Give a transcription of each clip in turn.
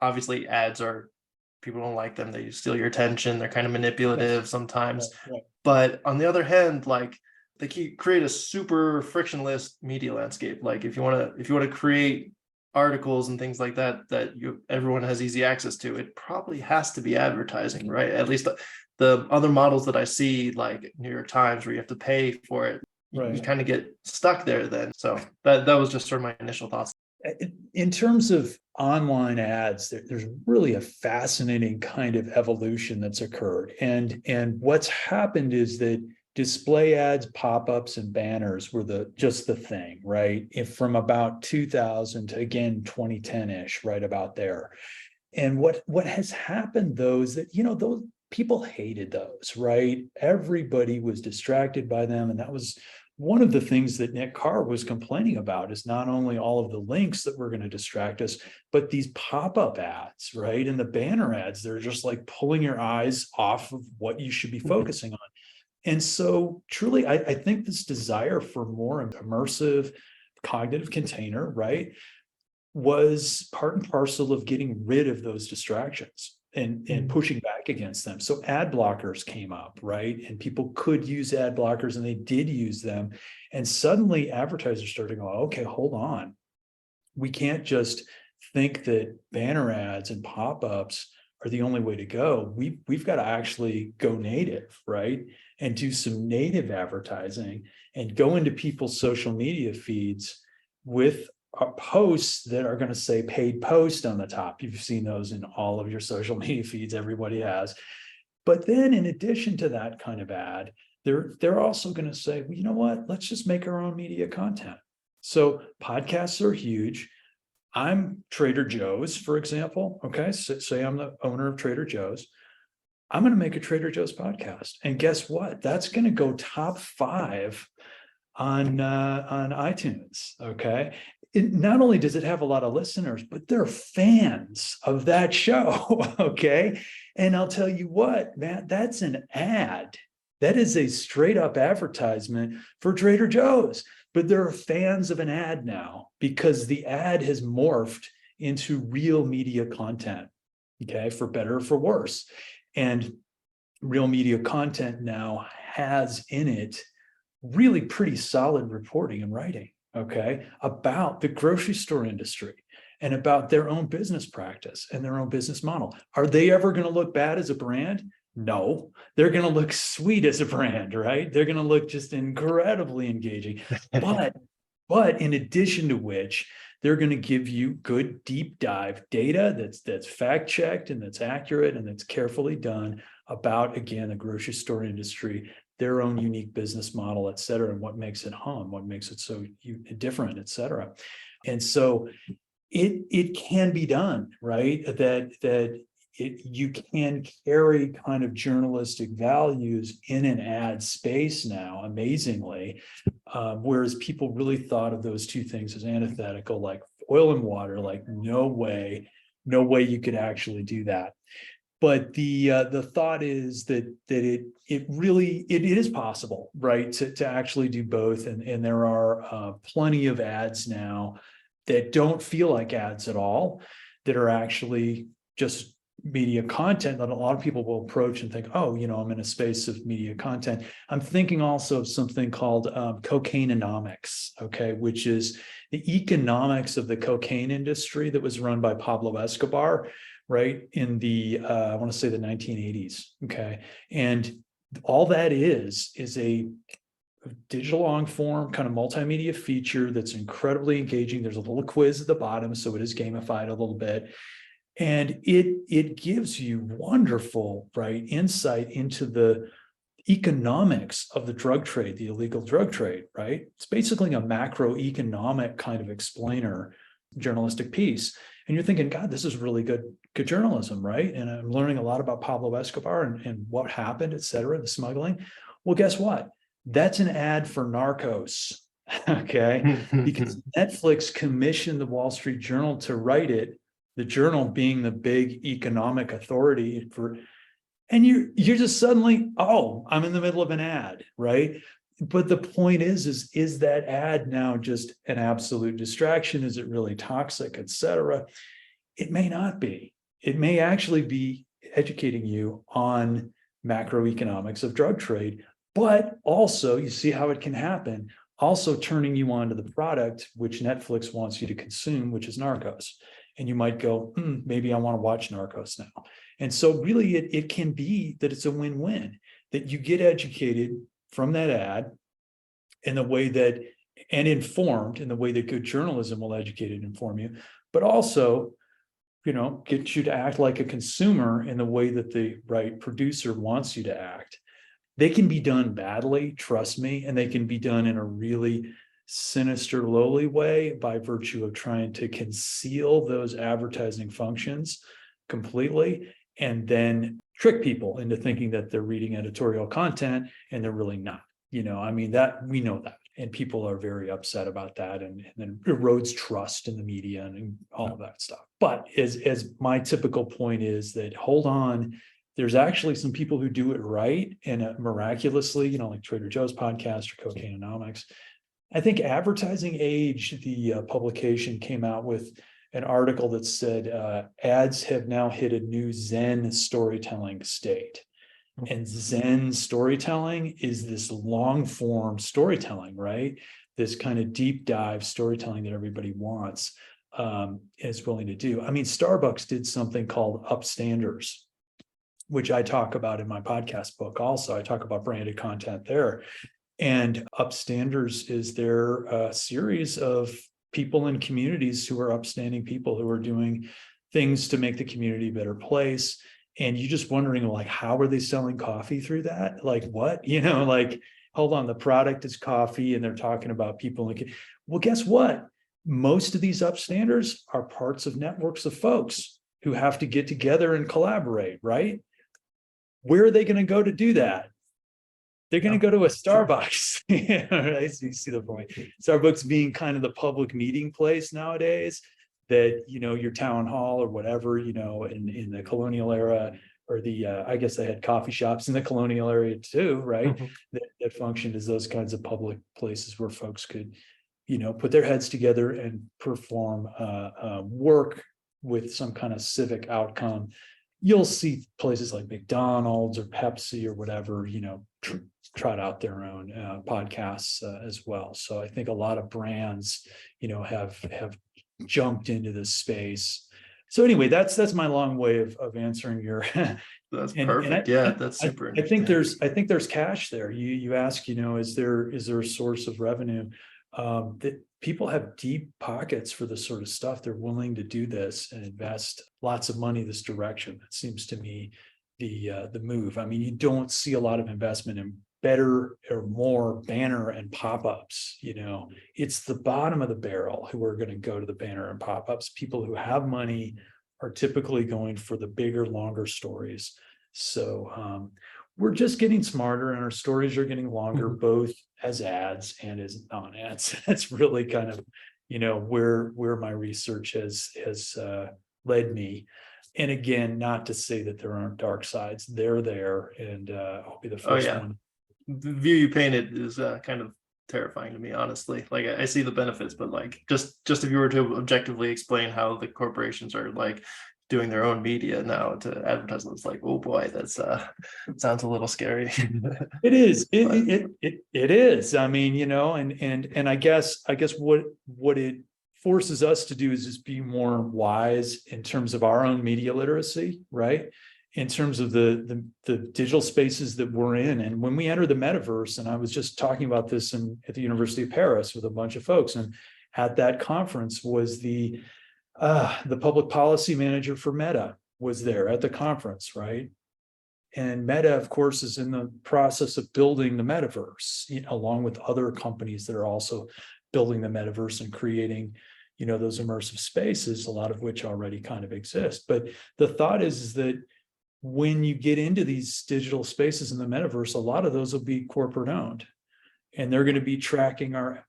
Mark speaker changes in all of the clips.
Speaker 1: obviously ads are, people don't like them. They steal your attention. They're kind of manipulative sometimes.
Speaker 2: Right.
Speaker 1: But on the other hand, like they create a super frictionless media landscape. Like if you want to create articles and things like that everyone has easy access to, it probably has to be advertising, right? At least the other models that I see, like New York Times, where you have to pay for it, you
Speaker 2: Right.
Speaker 1: kind of get stuck there then. So that was just sort of my initial thoughts.
Speaker 2: In terms of online ads, there's really a fascinating kind of evolution that's occurred. And what's happened is that display ads, pop-ups, and banners were just the thing, right? From about 2000 to, again, 2010-ish, right about there. And what has happened, though, is that, those people hated those, right? Everybody was distracted by them. And that was one of the things that Nick Carr was complaining about, is not only all of the links that were going to distract us, but these pop-up ads, right? And the banner ads, they're just like pulling your eyes off of what you should be focusing on. And so truly, I think this desire for more immersive cognitive container, right, was part and parcel of getting rid of those distractions and pushing back against them. So ad blockers came up, right? And people could use ad blockers, and they did use them. And suddenly advertisers started to go, okay, hold on. We can't just think that banner ads and pop-ups are the only way to go. We've got to actually go native, right? And do some native advertising and go into people's social media feeds with posts that are going to say paid post on the top. You've seen those in all of your social media feeds, everybody has. But then in addition to that kind of ad, they're also going to say, well, you know what, let's just make our own media content. So podcasts are huge. I'm Trader Joe's, for example. Okay, so say I'm the owner of Trader Joe's. I'm going to make a Trader Joe's podcast, and guess what? That's going to go top 5 on iTunes. Okay, not only does it have a lot of listeners, but they're fans of that show. Okay, and I'll tell you what, man, that's an ad. That is a straight up advertisement for Trader Joe's. But there are fans of an ad now because the ad has morphed into real media content, okay, for better or for worse. And real media content now has in it really pretty solid reporting and writing, okay, about the grocery store industry and about their own business practice and their own business model. Are they ever going to look bad as a brand? No, they're going to look sweet as a brand, right? They're going to look just incredibly engaging. But in addition to which, they're going to give you good deep dive data that's fact checked and that's accurate and that's carefully done about, again, the grocery store industry, their own unique business model, et cetera, and what makes it hum, what makes it so different, et cetera. And so it can be done, right? You can carry kind of journalistic values in an ad space now, amazingly, whereas people really thought of those two things as antithetical, like oil and water, like no way you could actually do that. But the thought is that it really is possible, right, to actually do both, and there are plenty of ads now that don't feel like ads at all, that are actually just media content that a lot of people will approach and think, oh, I'm in a space of media content. I'm thinking also of something called cocaineonomics, okay, which is the economics of the cocaine industry that was run by Pablo Escobar, right, in the, I want to say the 1980s, okay? And all that is a digital long form kind of multimedia feature that's incredibly engaging. There's a little quiz at the bottom, so it is gamified a little bit. And it gives you wonderful, right, insight into the economics of the drug trade, the illegal drug trade, right? It's basically a macroeconomic kind of explainer journalistic piece. And you're thinking, God, this is really good journalism, right? And I'm learning a lot about Pablo Escobar and what happened, et cetera, the smuggling. Well, guess what? That's an ad for Narcos, okay? Because Netflix commissioned the Wall Street Journal to write it, the Journal being the big economic authority for, and you're just suddenly, oh, I'm in the middle of an ad, right? But the point is that ad now just an absolute distraction? Is it really toxic, et cetera? It may not be. It may actually be educating you on macroeconomics of drug trade, but also you see how it can happen, also turning you on to the product which Netflix wants you to consume, which is Narcos. And you might go, maybe I want to watch Narcos now. And so really it can be that it's a win-win, that you get educated from that ad in the way that, and informed in the way that good journalism will educate and inform you, but also, get you to act like a consumer in the way that the right producer wants you to act. They can be done badly, trust me, and they can be done in a really sinister, lowly way by virtue of trying to conceal those advertising functions completely and then trick people into thinking that they're reading editorial content and they're really not. That we know that. And people are very upset about that, and then erodes trust in the media and all of that stuff. But as my typical point is that, hold on, there's actually some people who do it right, and miraculously, like Trader Joe's podcast or Cocainenomics. I think Advertising Age, the publication, came out with an article that said ads have now hit a new Zen storytelling state. And Zen storytelling is this long form storytelling, right? This kind of deep dive storytelling that everybody wants, is willing to do. Starbucks did something called Upstanders, which I talk about in my podcast book. Also, I talk about branded content there. And Upstanders is their series of people in communities who are upstanding people who are doing things to make the community a better place. And you're just wondering, how are they selling coffee through that? What? Hold on, the product is coffee, and they're talking about people. Well, guess what? Most of these upstanders are parts of networks of folks who have to get together and collaborate, right? Where are they going to go to do that? They're going to go to a Starbucks. Right? So you see the point. Starbucks being kind of the public meeting place nowadays, that, your town hall or whatever, in the colonial era, or I guess they had coffee shops in the colonial area too, right?
Speaker 1: Mhm.
Speaker 2: That functioned as those kinds of public places where folks could, put their heads together and perform work with some kind of civic outcome. You'll see places like McDonald's or Pepsi or whatever, trot out their own podcasts as well. So I think a lot of brands, have jumped into this space. So anyway, that's my long way of answering your.
Speaker 1: That's
Speaker 2: And
Speaker 1: perfect. Yeah, that's super
Speaker 2: I think
Speaker 1: interesting.
Speaker 2: there's cash there. You ask, is there a source of revenue? That people have deep pockets for this sort of stuff. They're willing to do this and invest lots of money this direction. That seems to me the move. You don't see a lot of investment in better or more banner and pop-ups. It's the bottom of the barrel who are going to go to the banner and pop-ups. People who have money are typically going for the bigger, longer stories. So we're just getting smarter, and our stories are getting longer, both as ads and as non-ads. That's really kind of, where my research has led me. And again, not to say that there aren't dark sides. They're there, and I'll be the
Speaker 1: Oh
Speaker 2: first
Speaker 1: yeah,
Speaker 2: one.
Speaker 1: the view you painted is kind of terrifying to me, honestly. I see the benefits, but just if you were to objectively explain how the corporations are doing their own media now to advertise, it's oh boy, that's sounds a little scary.
Speaker 2: It is.
Speaker 1: But
Speaker 2: It is. And I guess what it forces us to do is just be more wise in terms of our own media literacy, right? In terms of the digital spaces that we're in. And when we enter the metaverse, and I was just talking about this at the University of Paris with a bunch of folks, and at that conference was the public policy manager for Meta was there at the conference, right? And Meta, of course, is in the process of building the metaverse, along with other companies that are also building the metaverse and creating, those immersive spaces, a lot of which already kind of exist. But the thought is that when you get into these digital spaces in the metaverse, a lot of those will be corporate owned, and they're going to be tracking our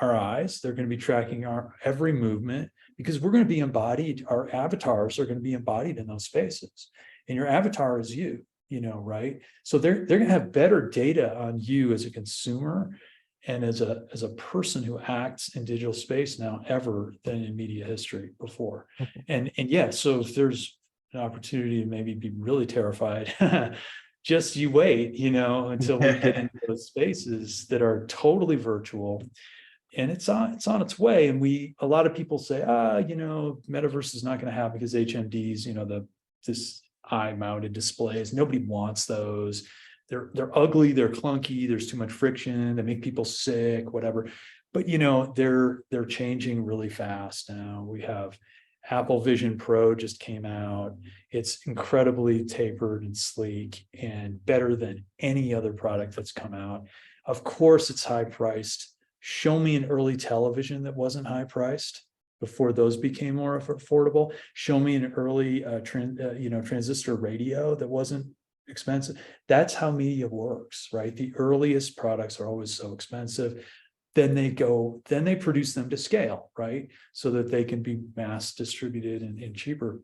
Speaker 2: eyes. They're going to be tracking our every movement, because we're going to be embodied. Our avatars are going to be embodied in those spaces, and your avatar is you, right? So they're going to have better data on you as a consumer and as a person who acts in digital space now ever than in media history before. And yeah, so if there's an opportunity to maybe be really terrified, just you wait, until we get into those spaces that are totally virtual. And it's on its way. And a lot of people say, metaverse is not going to happen because HMDs, this eye mounted displays, nobody wants those. They're ugly, they're clunky, there's too much friction, they make people sick, whatever. But they're changing really fast now. We have Apple Vision Pro just came out. It's incredibly tapered and sleek and better than any other product that's come out. Of course, it's high priced. Show me an early television that wasn't high priced before those became more affordable. Show me an early transistor radio that wasn't expensive. That's how media works, right? The earliest products are always so expensive. Then they produce them to scale, right? So that they can be mass distributed and cheaper.